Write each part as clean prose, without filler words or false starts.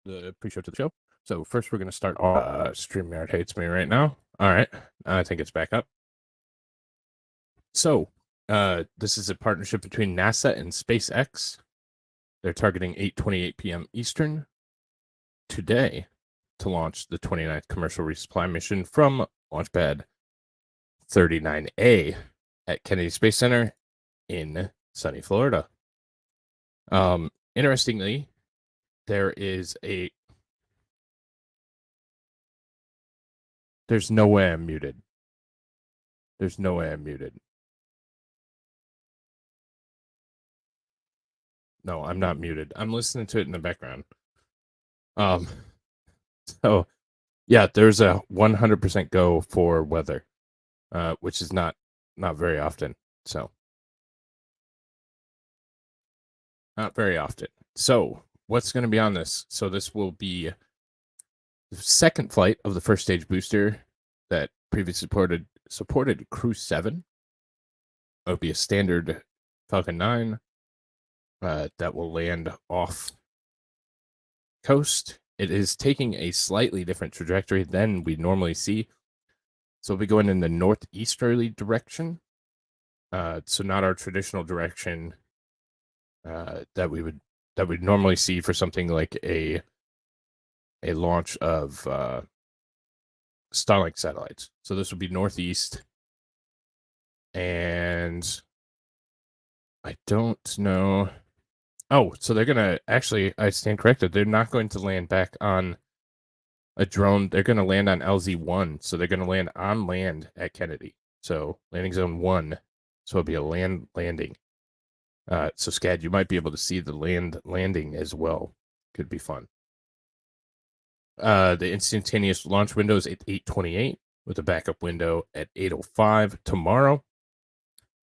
the pre-show to the show. So first, we're going to start. StreamYard hates me right now. All right, I think it's back up. So, this is a partnership between NASA and SpaceX. They're targeting 8:28 p.m. Eastern today to launch the 29th commercial resupply mission from Launch Pad 39A at Kennedy Space Center in sunny Florida. Interestingly, there's no way I'm muted. There's no way I'm muted. No, I'm not muted. I'm listening to it in the background. So yeah, there's a 100% go for weather, which is not very often. So not very often. So what's going to be on this? So this will be the second flight of the first stage booster that previously supported Crew 7. It would be a standard Falcon 9 that will land off coast. It is taking a slightly different trajectory than we normally see. So we'll be going in the northeasterly direction. So not our traditional direction that we'd normally see for something like a launch of Starlink satellites. So this would be northeast, and I don't know. Oh, so they're gonna actually, I stand corrected. They're not going to land back on a drone. They're going to land on LZ1. So they're going to land on land at Kennedy. So landing zone 1. So it'll be a landing. So Scad, you might be able to see the landing as well. Could be fun. The instantaneous launch window is at 8:28 with a backup window at 8:05 tomorrow.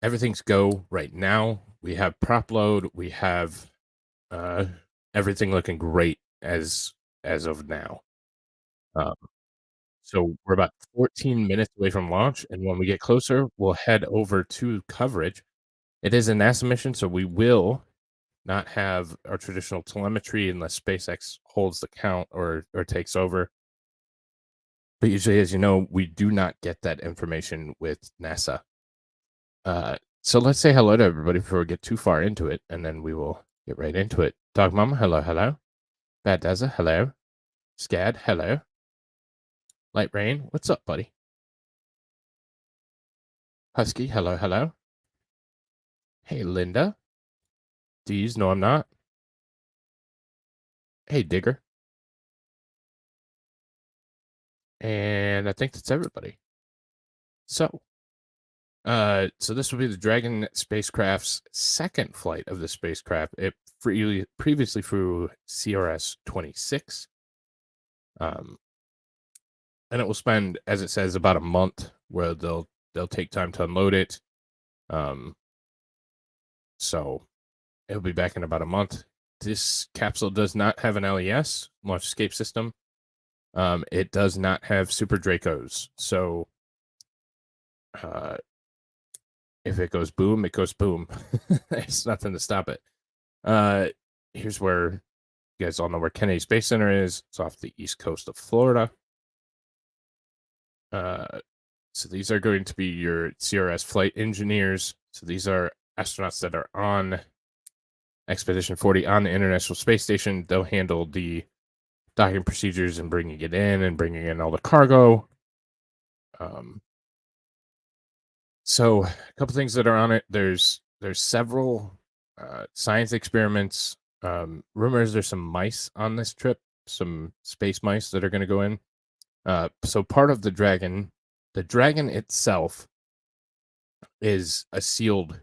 Everything's go right now. We have prop load. We have everything looking great as of now. So we're about 14 minutes away from launch, and when we get closer, we'll head over to coverage. It is a NASA mission, so we will not have our traditional telemetry unless SpaceX holds the count or takes over. But usually, as you know, we do not get that information with NASA. So let's say hello to everybody before we get too far into it, and then we will get right into it. Dog Mama, hello, hello. Bad Dazza, hello. Scad, hello. Light Rain, what's up, buddy? Husky, hello, hello. Hey, Linda. Deez, no, I'm not. Hey, Digger. And I think that's everybody. So this will be the Dragon spacecraft's second flight of the spacecraft. It previously flew CRS-29. And it will spend, as it says, about a month where they'll take time to unload it. So it'll be back in about a month. This capsule does not have an LES, launch escape system. It does not have Super Dracos. So if it goes boom, it goes boom. There's nothing to stop it. Here's where you guys all know where Kennedy Space Center is. It's off the east coast of Florida. So these are going to be your CRS flight engineers. So these are astronauts that are on Expedition 40 on the International Space Station. They'll handle the docking procedures and bringing it in and bringing in all the cargo. So a couple things that are on it. There's several science experiments. Rumors there's some mice on this trip, some space mice that are going to go in. So part of the Dragon itself is a sealed,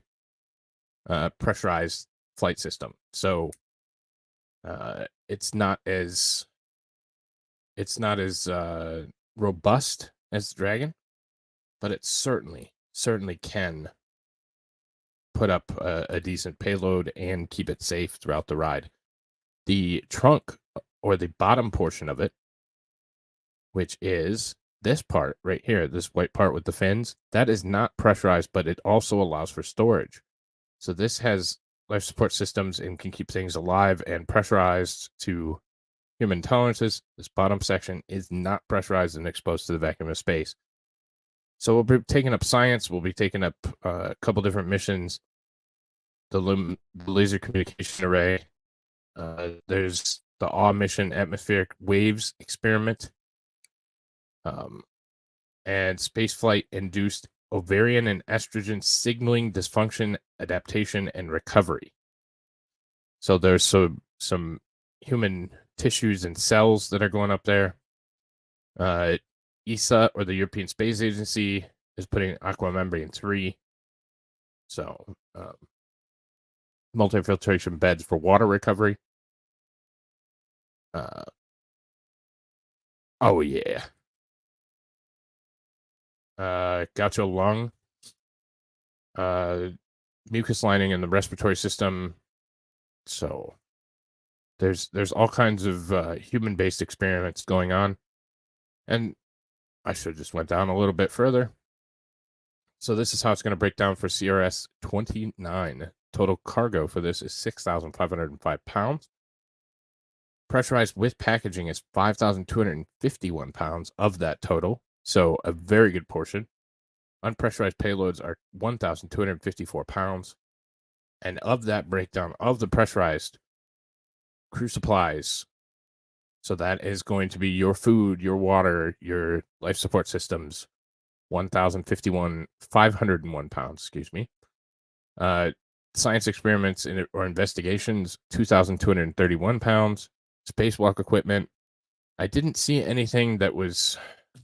pressurized flight system. So it's not as robust as the Dragon, but it certainly can put up a decent payload and keep it safe throughout the ride. The trunk, or the bottom portion of it, which is this part right here, this white part with the fins, that is not pressurized, but it also allows for storage. So this has life support systems and can keep things alive and pressurized to human tolerances, this bottom section is not pressurized and exposed to the vacuum of space. So we'll be taking up science. We'll be taking up a couple different missions. The laser communication array. There's the AW mission, atmospheric waves experiment, and spaceflight induced ovarian and estrogen signaling dysfunction, adaptation, and recovery. So there's some human tissues and cells that are going up there. ESA, or the European Space Agency, is putting Aquamembrane 3. So multi-filtration beds for water recovery. Oh yeah. Gaucho lung. Mucus lining in the respiratory system. So there's all kinds of human-based experiments going on. And I should have just went down a little bit further. So this is how it's going to break down for CRS-29. Total cargo for this is 6,505 pounds. Pressurized with packaging is 5,251 pounds of that total. So a very good portion. Unpressurized payloads are 1,254 pounds. And of that breakdown of the pressurized, crew supplies, so that is going to be your food, your water, your life support systems, 501 pounds, excuse me. Science experiments or investigations, 2,231 pounds. Spacewalk equipment, I didn't see anything that was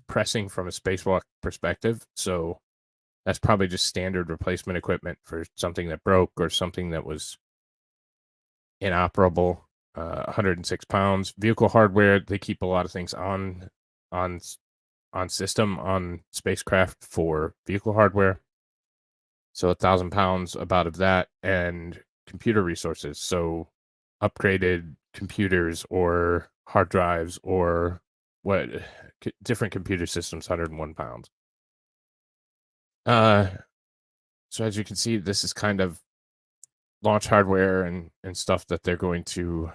pressing from a spacewalk perspective, so that's probably just standard replacement equipment for something that broke or something that was inoperable. 106 pounds. Vehicle hardware, they keep a lot of things on system on spacecraft for vehicle hardware. So 1,000 pounds about of that, and computer resources. So upgraded computers or hard drives or different computer systems, 101 pounds. So as you can see, this is kind of launch hardware and stuff that they're going to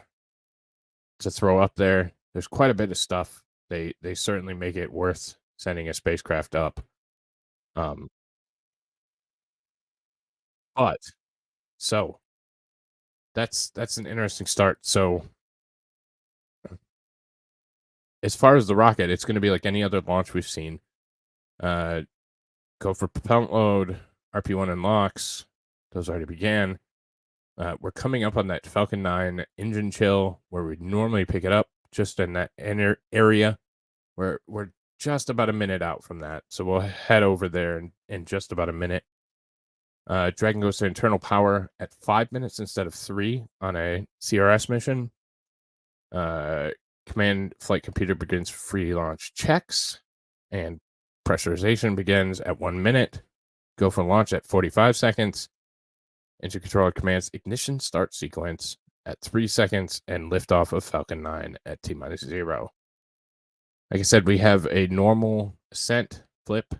throw up there. There's quite a bit of stuff. They certainly make it worth sending a spacecraft up. But so that's an interesting start. So as far as the rocket, it's going to be like any other launch we've seen. Go for propellant load, RP1 unlocks. Those already began. We're coming up on that Falcon 9 engine chill where we normally pick it up, just in that area. We're just about a minute out from that, so we'll head over there in just about a minute. Dragon goes to internal power at 5 minutes instead of 3 on a CRS mission. Command flight computer begins free launch checks, and pressurization begins at 1 minute. Go for launch at 45 seconds. Engine controller commands ignition start sequence at 3 seconds, and liftoff of Falcon 9 at T-0. Like I said, we have a normal ascent flip.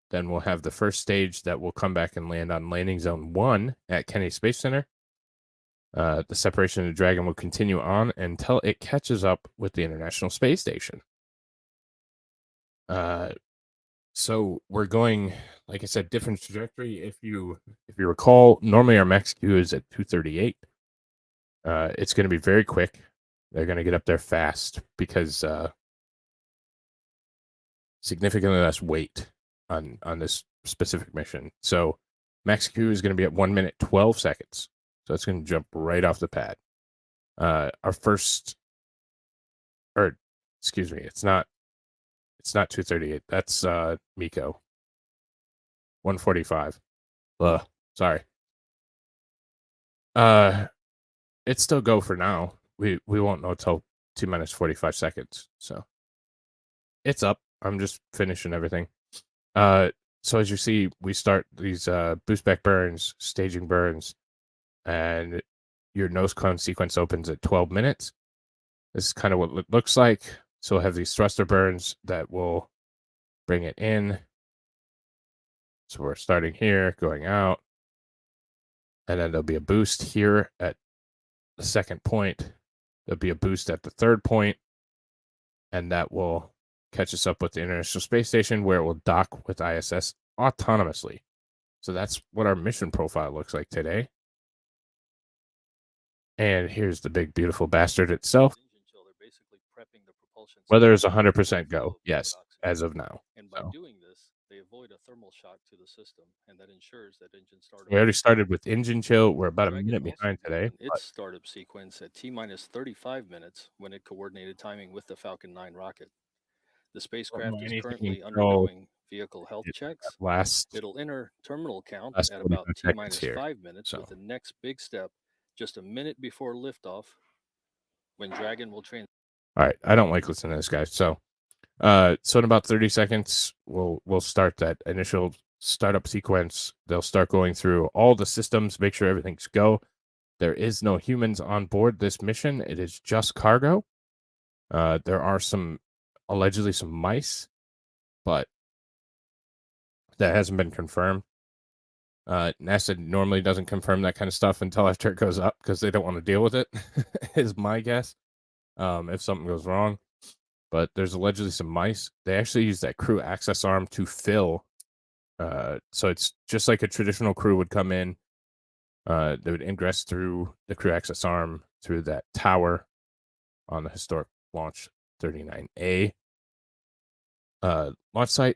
Then we'll have the first stage that will come back and land on landing zone 1 at Kennedy Space Center. The separation of the Dragon will continue on until it catches up with the International Space Station. So we're going, like I said, different trajectory. If you recall, normally our max Q is at 238. It's going to be very quick. They're going to get up there fast because significantly less weight on this specific mission. So max Q is going to be at 1 minute 12 seconds. So it's going to jump right off the pad. Our first, or excuse me, it's not 238. That's Miko. 145. Sorry. It's still go for now. We won't know till 2 minutes 45 seconds. So it's up. I'm just finishing everything. So as you see, we start these boost back burns, staging burns, and your nose cone sequence opens at 12 minutes. This is kind of what it looks like. So we'll have these thruster burns that will bring it in. So we're starting here, going out, and then there'll be a boost here at the second point. There'll be a boost at the third point, and that will catch us up with the International Space Station, where it will dock with ISS autonomously. So that's what our mission profile looks like today. And here's the big, beautiful bastard itself. Weather is 100% go. Yes, as of now. And by doing this, they avoid a thermal shock to the system, and that ensures that engine startup. We already started with engine chill. We're about a minute behind today. Its startup sequence at T-minus 35 minutes when it coordinated timing with the Falcon 9 rocket. The spacecraft is currently undergoing vehicle health checks. It'll enter terminal count at about T-minus 5 minutes with the next big step just a minute before liftoff when Dragon will train. All right, I don't like listening to this guy. So in about 30 seconds, we'll start that initial startup sequence. They'll start going through all the systems, make sure everything's go. There is no humans on board this mission. It is just cargo. There are allegedly some mice, but that hasn't been confirmed. NASA normally doesn't confirm that kind of stuff until after it goes up because they don't want to deal with it, is my guess, if something goes wrong. But there's allegedly some mice. They actually use that crew access arm to fill. So it's just like a traditional crew would come in. They would ingress through the crew access arm through that tower on the historic Launch 39A launch site.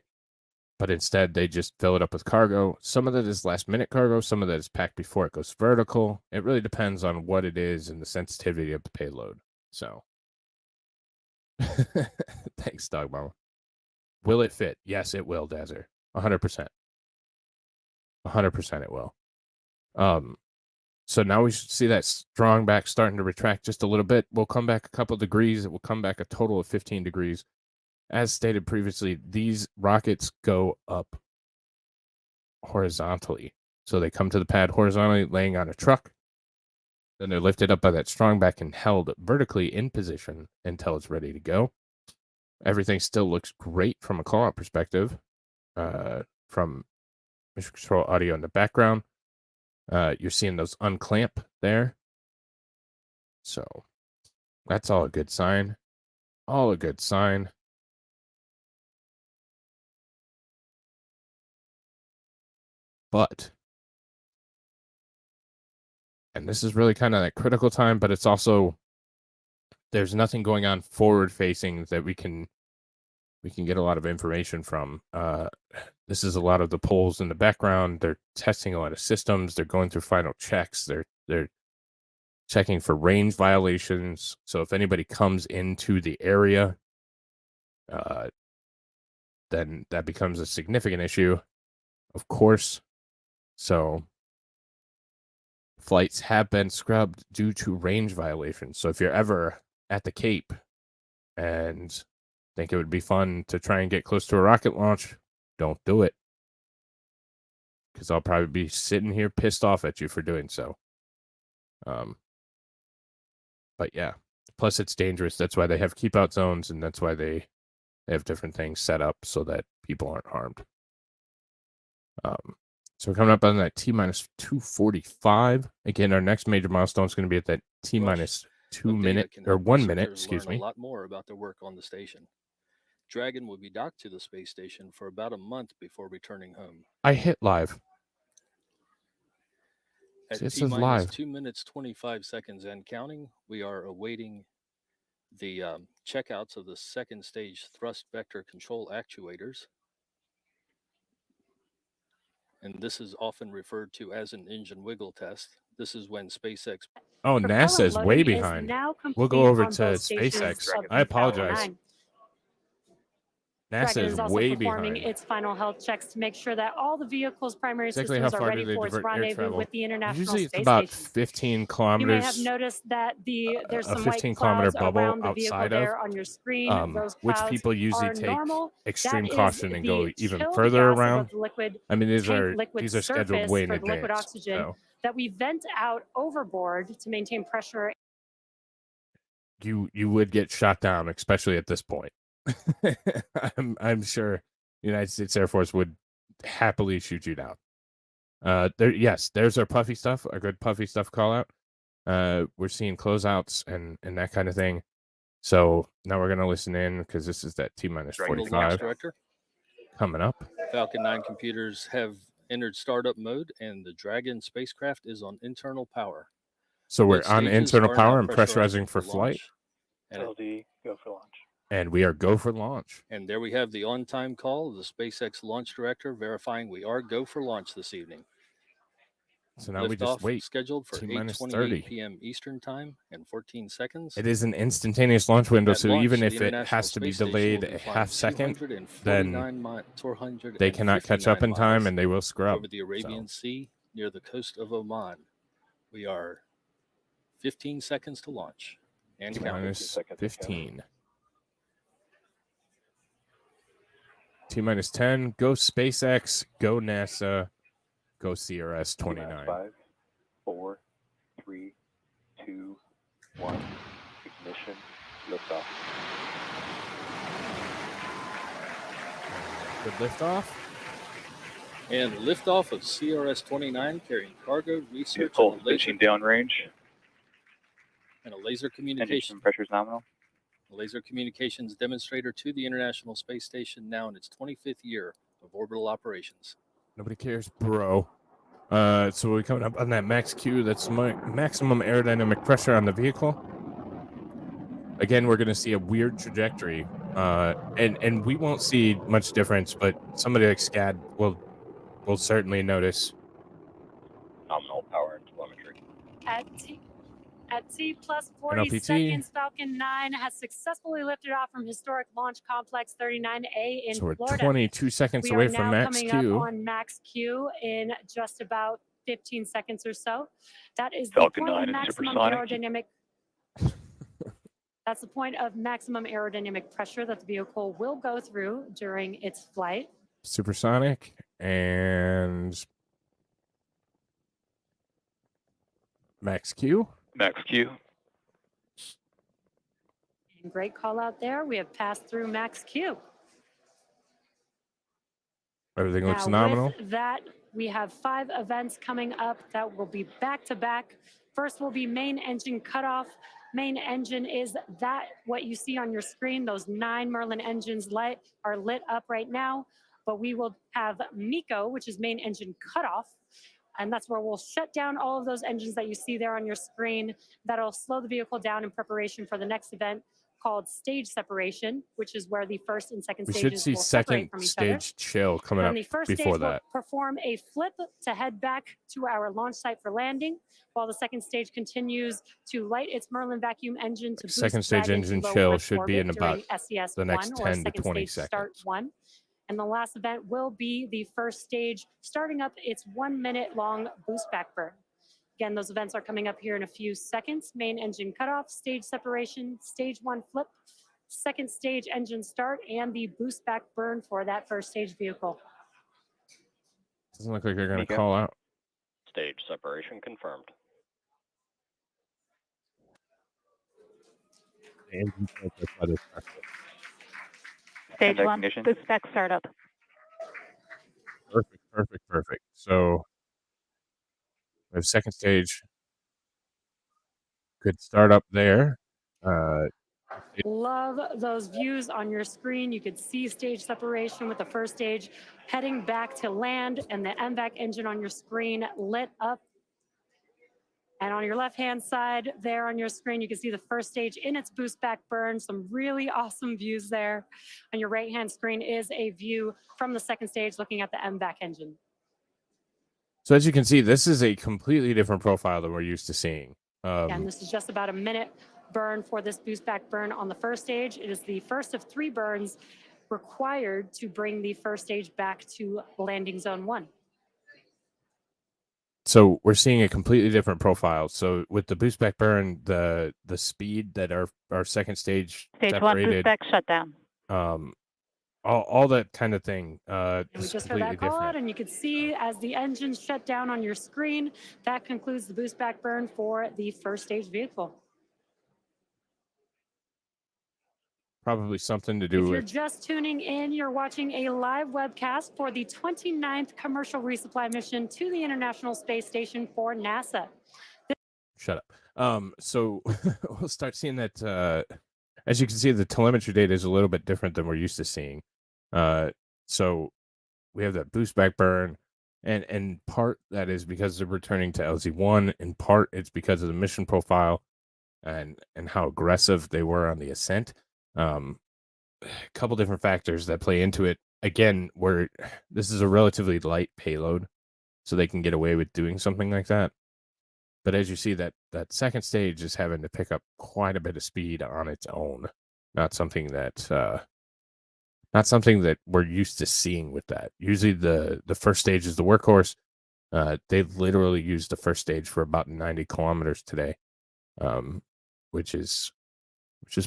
But instead, they just fill it up with cargo. Some of that is last-minute cargo. Some of that is packed before it goes vertical. It really depends on what it is and the sensitivity of the payload. So, thanks, Dog Mama. Will it fit? Yes, it will, Dazer. 100%. 100% it will. So now we should see that strong back starting to retract just a little bit. We'll come back a couple degrees. It will come back a total of 15 degrees. As stated previously, these rockets go up horizontally. So they come to the pad horizontally, laying on a truck. Then they're lifted up by that strong back and held vertically in position until it's ready to go. Everything still looks great from a call-out perspective. From mission control audio in the background, you're seeing those unclamp there. So that's all a good sign. All a good sign. But, and this is really kind of that critical time, but it's also, there's nothing going on forward facing that we can get a lot of information from. This is a lot of the polls in the background. They're testing a lot of systems. They're going through final checks. They're checking for range violations. So if anybody comes into the area, then that becomes a significant issue, of course. So flights have been scrubbed due to range violations. So if you're ever at the Cape and think it would be fun to try and get close to a rocket launch, don't do it. Because I'll probably be sitting here pissed off at you for doing so. But yeah, plus it's dangerous. That's why they have keep out zones, and that's why they have different things set up so that people aren't harmed. So we're coming up on that T-minus 245. Again, our next major milestone is going to be at that T-minus 1 minute, excuse me. A lot more about their work on the station. Dragon will be docked to the space station for about a month before returning home. I hit live. At T-minus 2 minutes 25 seconds and counting, we are awaiting the checkouts of the second stage thrust vector control actuators. And this is often referred to as an engine wiggle test. This is when SpaceX... Oh, NASA is way behind. We'll go over to SpaceX. I apologize. NASA is way behind. Its final health checks to make sure that all the vehicle's primary systems are ready for its rendezvous with the International Usually Space it's about Station. 15 kilometers. You may have noticed that there's some 15-kilometer bubble around the outside there of on your screen. Those which people usually take normal. extreme caution and go even further around. I mean, these are scheduled way in advance. Liquid oxygen that we vent out overboard to maintain pressure. You would get shot down, especially at this point. I'm sure the United States Air Force would happily shoot you down. There's our puffy stuff, a good puffy stuff call out. We're seeing closeouts and that kind of thing. So now we're going to listen in because this is that T-minus 45 coming up. Falcon 9 computers have entered startup mode, and the Dragon spacecraft is on internal power. So we're on internal power and pressurizing for flight. LD, go for launch. And we are go for launch. And there we have the on-time call of the SpaceX launch director verifying we are go for launch this evening. So now we just wait. Scheduled for 8:28 p.m. Eastern time and 14 seconds. It is an instantaneous launch window, so even if it has to be delayed a half second, then they cannot catch up in time and they will scrub. Over the Arabian Sea near the coast of Oman. We are 15 seconds to launch. And T-minus 15. T-minus 10. Go SpaceX. Go NASA. Go CRS-29. 5, 4, 3, 2, 1. Ignition. Liftoff. Good liftoff. And liftoff of CRS-29 carrying cargo, research, Vehicle pitching downrange. And a laser communication. Engine pressure is nominal. A laser communications demonstrator to the International Space Station now in its 25th year of orbital operations. Nobody cares, bro. So we're coming up on that max Q. That's my maximum aerodynamic pressure on the vehicle. Again, we're going to see a weird trajectory. And we won't see much difference, but somebody like SCAD will certainly notice. Nominal power and telemetry. At T plus 40 seconds, Falcon 9 has successfully lifted off from historic launch complex 39A in Florida. So we're 22 seconds away from max Q. We are now coming up on max Q in just about 15 seconds or so. That is Falcon the point 9 of maximum aerodynamic. That's the point of maximum aerodynamic pressure that the vehicle will go through during its flight. Supersonic and max Q. Max Q. And great call out there. We have passed through max Q. Everything looks nominal. With that, we have 5 events coming up that will be back to back. First will be main engine cutoff. Main engine is that what you see on your screen. Those 9 Merlin engines are lit up right now. But we will have MECO, which is main engine cutoff. And that's where we'll shut down all of those engines that you see there on your screen. That'll slow the vehicle down in preparation for the next event called stage separation, which is where the first and second stages will separate from each other. We should see second stage chill coming up the first before stage that. Will perform a flip to head back to our launch site for landing, while the second stage continues to light its Merlin vacuum engine to boost second stage engine chill should be in about the next 10 to 20 seconds. Start 1. And the last event will be the first stage, starting up its 1 minute long boost back burn. Again, those events are coming up here in a few seconds. Main engine cutoff, stage separation, stage 1 flip, second stage engine start, and the boost back burn for that first stage vehicle. Doesn't look like they're going to call out. Stage separation confirmed. Stage 1, boost back startup. Perfect. So we have second stage. Good start up there. Love those views on your screen. You could see stage separation with the first stage heading back to land and the MVAC engine on your screen lit up. And on your left-hand side there on your screen, you can see the first stage in its boost back burn. Some really awesome views there. On your right-hand screen is a view from the second stage looking at the MVAC engine. So as you can see, this is a completely different profile than we're used to seeing. And this is just about a minute burn for this boost back burn on the first stage. It is the first of 3 burns required to bring the first stage back to landing zone 1. So we're seeing a completely different profile. So with the boost back burn, the speed that our second stage Stage 1 boost back shutdown. All that kind of thing. And we just heard that call out, and you can see as the engines shut down on your screen, that concludes the boost back burn for the first stage vehicle. Probably something to do with. If with. you're just tuning in, you're watching a live webcast for the 29th commercial resupply mission to the International Space Station for NASA. Shut So we'll start seeing that. As you can see, the telemetry data is a little bit different than we're used to seeing. So we have that boost back burn, and part that is because they're returning to LZ1. In part, it's because of the mission profile and how aggressive they were on the ascent. A couple different factors that play into it. Again, where this is a relatively light payload, so they can get away with doing something like that. But as you see, that second stage is having to pick up quite a bit of speed on its own. Not something that we're used to seeing with that. Usually, the first stage is the workhorse. They literally used the first stage for about 90 kilometers today, which is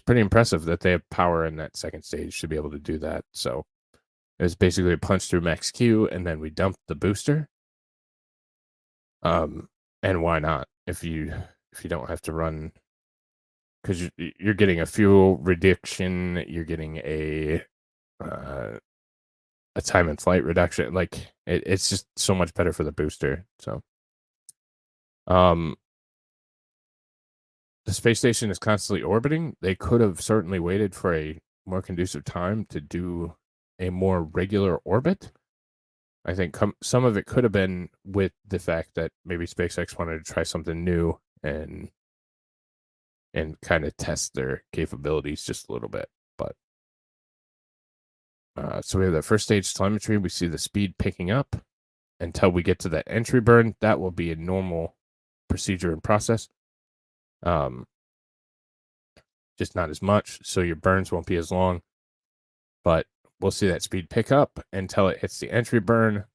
pretty impressive that they have power in that second stage to be able to do that. So it's basically a punch through max Q, and then we dump the booster. And why not? If you don't have to run, because you're getting a fuel reduction, you're getting a time and flight reduction. Like it's just so much better for the booster. So, the space station is constantly orbiting. They could have certainly waited for a more conducive time to do a more regular orbit. I think some of it could have been with the fact that maybe SpaceX wanted to try something new and kind of test their capabilities just a little bit. But so we have the first stage telemetry. We see the speed picking up until we get to that entry burn. That will be a normal procedure and process. Just not as much, so your burns won't be as long. But we'll see that speed pick up until it hits the entry burn.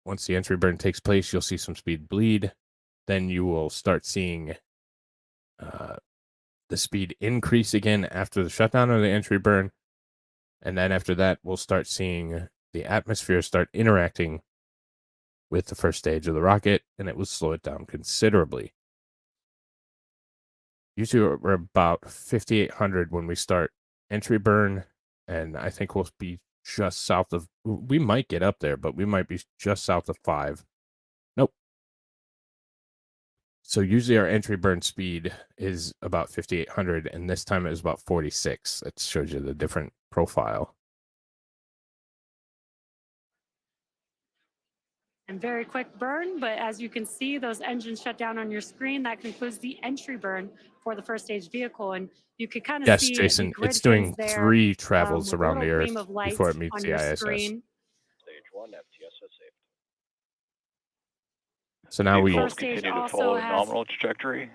Once the entry burn takes place, you'll see some speed bleed. Then you will start seeing the speed increase again after the shutdown of the entry burn. And then after that, we'll start seeing the atmosphere start interacting with the first stage of the rocket, and it will slow it down considerably. Usually we're about 5,800 when we start entry burn, and I think we'll be just south of, we might get up there, but we might be just south of 5. Nope. So usually our entry burn speed is about 5,800, and this time it was about 46. That shows you the different profile. And very quick burn, but as you can see, those engines shut down on your screen. That concludes the entry burn for the first stage vehicle. And you could kind of see Jason, it's doing 3 travels around the Earth before it meets the ISS. Stage 1, FTS safe. So now we continue to follow a nominal trajectory.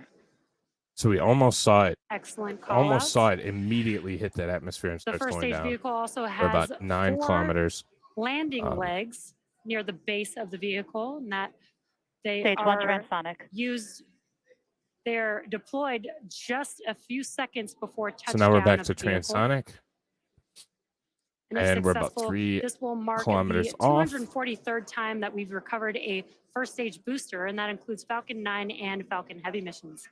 So we almost saw it. Excellent call. Almost saw it immediately hit that atmosphere and start slowing down. The first stage vehicle also has about 9 kilometers. Landing legs near the base of the vehicle, and that they Stage are 1 transonic. They're deployed just a few seconds before touchdown. So now we're back to transonic. And we're about 3 this will mark kilometers the off. 243rd time that we've recovered a first stage booster, and that includes Falcon 9 and Falcon Heavy missions.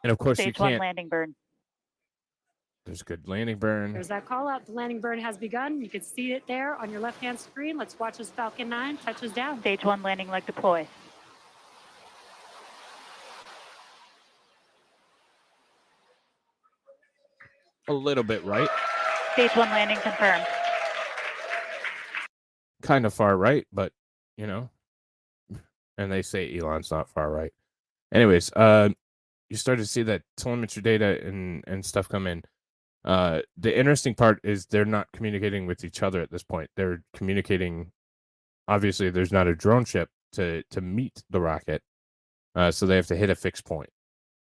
And of course, Stage you can't. 1 landing burn. There's good landing burn. There's that call out. The landing burn has begun. You can see it there on your left-hand screen. Let's watch as Falcon 9 touches down. Stage 1 landing leg deploy. A little bit right. Stage 1 landing confirmed. Kind of far right, but you know. And they say Elon's not far right. Anyways, you start to see that telemetry data and stuff come in. The interesting part is they're not communicating with each other at this point. They're communicating. Obviously, there's not a drone ship to meet the rocket, so they have to hit a fixed point.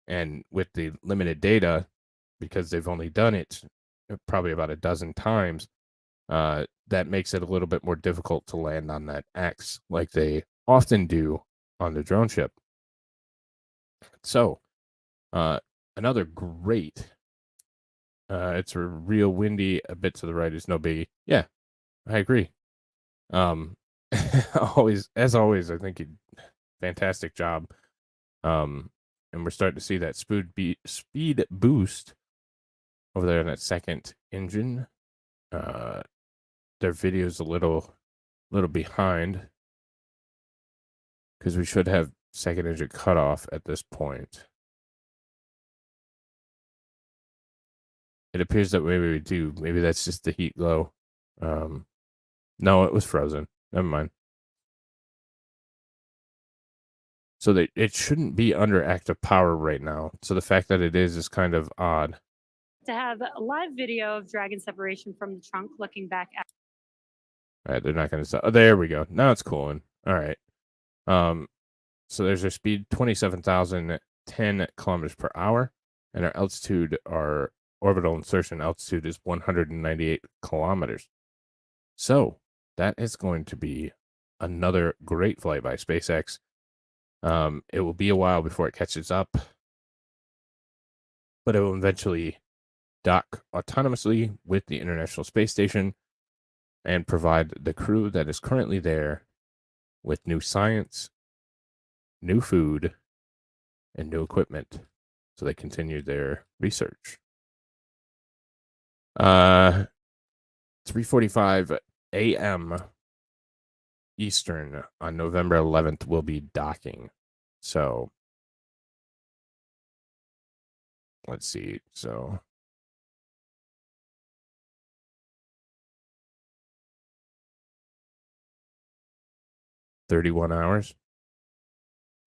And with the limited data, because they've only done it probably about a dozen times, that makes it a little bit more difficult to land on that X like they often do on the drone ship. So, another great. It's a real windy. A bit to the right is no biggie. Yeah, I agree. As always, I think you fantastic job. And we're starting to see that speed boost over there in that second engine. Their video's a little behind because we should have second engine cutoff at this point. It appears that maybe we do. Maybe that's just the heat glow. No, it was frozen. Never mind. So that it shouldn't be under active power right now. So the fact that it is kind of odd. To have a live video of Dragon separation from the trunk looking back at. All right, they're not going to stop. Oh, there we go. Now it's cooling. All right. So there's our speed, 27,010 kilometers per hour, and our altitude, our orbital insertion altitude is 198 kilometers. So that is going to be another great flight by SpaceX. It will be a while before it catches up, but it will eventually dock autonomously with the International Space Station and provide the crew that is currently there with new science, new food, and new equipment so they continue their research. 3:45 a.m. Eastern on November 11th will be docking. So let's see. So 31 hours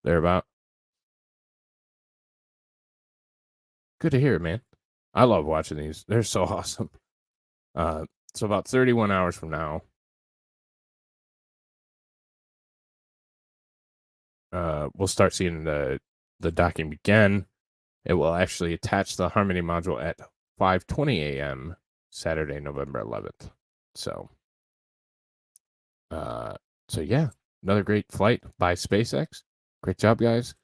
thereabout. Good to hear, man. I love watching these. They're so awesome. So about 31 hours from now, we'll start seeing the docking begin. It will actually attach the Harmony module at 5:20 a.m. Saturday, November 11th. So yeah, another great flight by SpaceX. Great job, guys.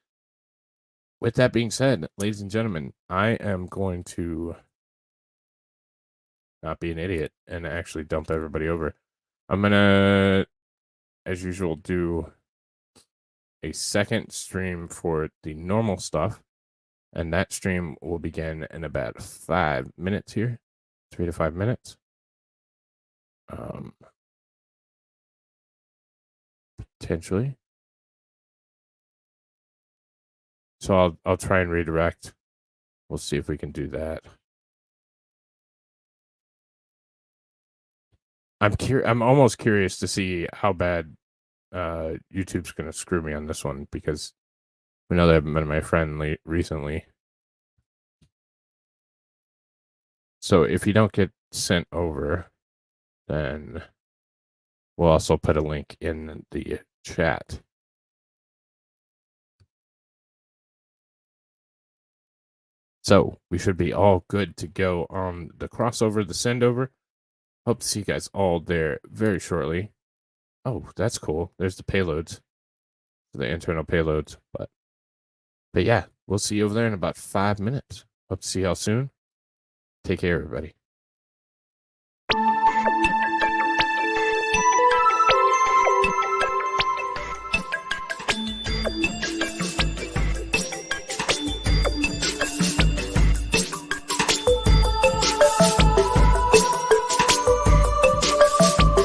With that being said, ladies and gentlemen, I am going to not be an idiot and actually dump everybody over. I'm going to, as usual, do a second stream for the normal stuff. And that stream will begin in about 5 minutes here. 3 to 5 minutes. Potentially. So I'll try and redirect. We'll see if we can do that. I'm almost curious to see how bad YouTube's going to screw me on this one, because we know they haven't been my friend recently. So if you don't get sent over, then we'll also put a link in the chat. So we should be all good to go on the crossover, the send over. Hope to see you guys all there very shortly. Oh, that's cool. There's the payloads, the internal payloads. But yeah, we'll see you over there in about 5 minutes. Hope to see y'all soon. Take care, everybody.